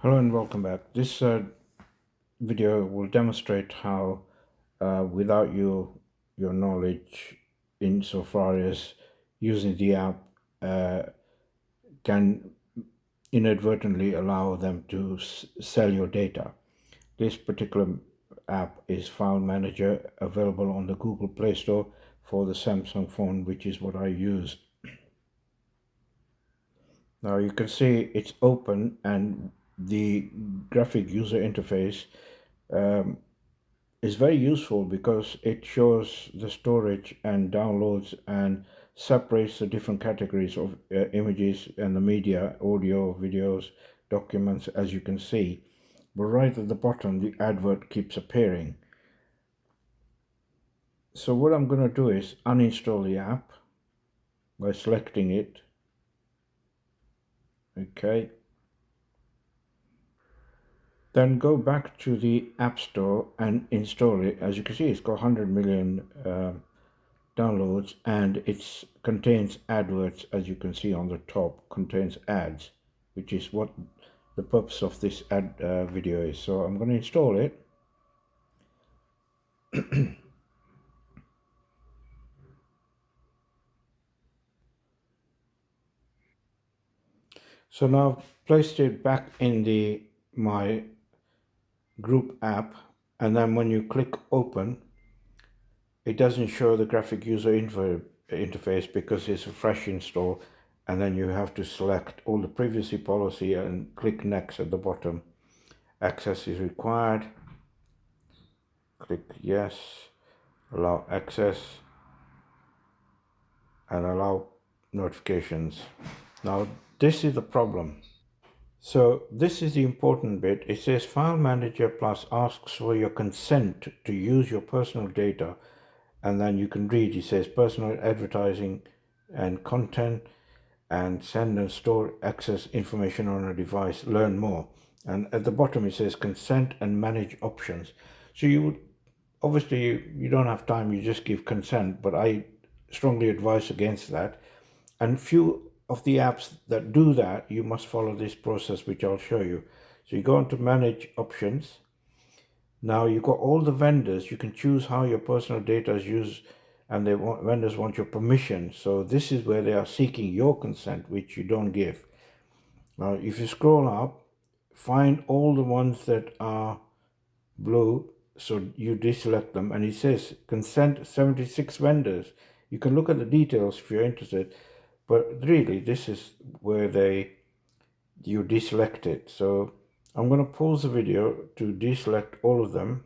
Hello and welcome back. This video will demonstrate how, without your knowledge, insofar as using the app can inadvertently allow them to sell your data. This particular app is File Manager, available on the Google Play Store for the Samsung phone, which is what I use. Now you can see it's open, and the graphic user interface is very useful because it shows the storage and downloads and separates the different categories of images and the media, audio, videos, documents, as you can see. But right at the bottom, the advert keeps appearing. So what I'm going to do is uninstall the app by selecting it. Okay. Then go back to the App Store and install it. As you can see, it's got 100 million downloads, and it contains adverts. As you can see on the top, contains ads, which is what the purpose of this ad video is. So I'm going to install it. So now I've placed it back in the my group app, and then when you click open, it doesn't show the graphic user interface because it's a fresh install, and then you have to select all the privacy policy and click next at the bottom. Access is required. Click yes, allow access, and allow notifications. Now this is the problem. So this is the important bit. It says File Manager Plus asks for your consent to use your personal data, and then you can read, it says personal advertising and content, and send and store access information on a device, learn more. And at the bottom it says consent and manage options. So you would, obviously you don't have time, you just give consent, but I strongly advise against that. And few of the apps that do that, you must follow this process, which I'll show you. So you go into manage options. Now you've got all the vendors. You can choose how your personal data is used, and vendors want your permission. So this is where they are seeking your consent, which you don't give. Now if you scroll up, find all the ones that are blue, so you deselect them, and it says consent 76 vendors. You can look at the details if you're interested, but really this is where you deselect it. So I'm going to pause the video to deselect all of them.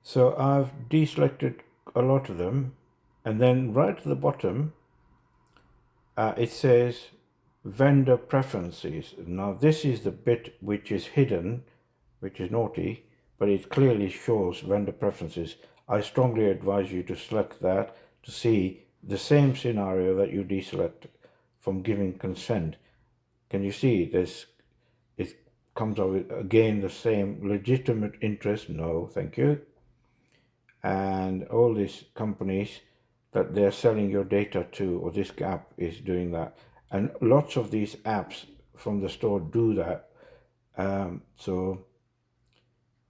So I've deselected a lot of them, and then right at the bottom it says vendor preferences. Now this is the bit which is hidden, which is naughty, but it clearly shows vendor preferences. I strongly advise you to select that to see the same scenario that you deselect from giving consent. Can you see this? It comes up with again the same legitimate interest, no thank you, and all these companies that they're selling your data to, or this app is doing that, and lots of these apps from the store do that. So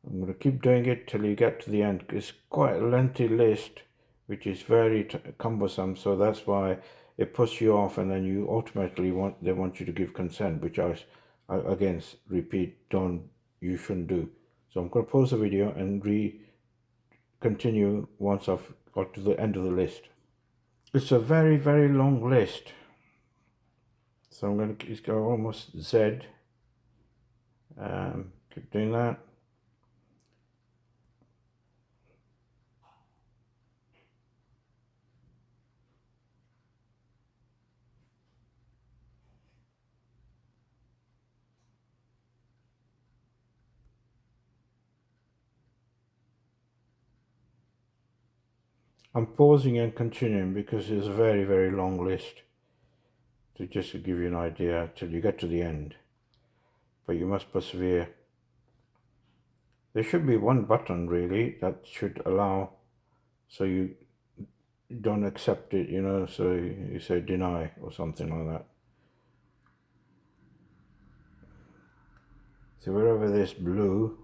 I'm going to keep doing it till you get to the end. It's quite a lengthy list, which is very cumbersome, so that's why it puts you off, and then you automatically they want you to give consent, which I again repeat, you shouldn't do. So I'm going to pause the video and continue once I've got to the end of the list. It's a very, very long list. So I'm going to go almost Z. Keep doing that. I'm pausing and continuing because it's a very, very long list, to just to give you an idea till you get to the end. But you must persevere. There should be one button really that should allow, so you don't accept it, so you say deny or something like that. So wherever there's blue,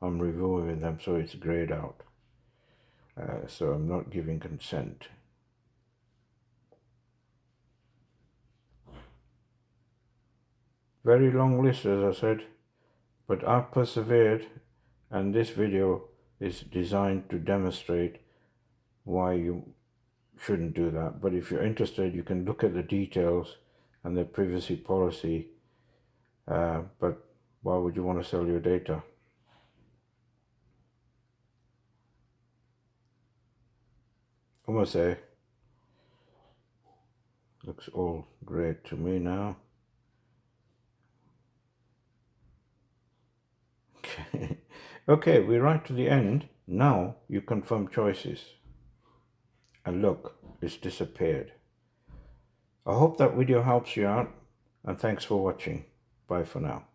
I'm removing them so it's grayed out. So I'm not giving consent. Very long list, as I said, but I've persevered, and this video is designed to demonstrate why you shouldn't do that. But if you're interested, you can look at the details and the privacy policy. But why would you want to sell your data? I must say, looks all great to me now. Okay, okay, we're right to the end. Now you confirm choices. And look, it's disappeared. I hope that video helps you out, and thanks for watching. Bye for now.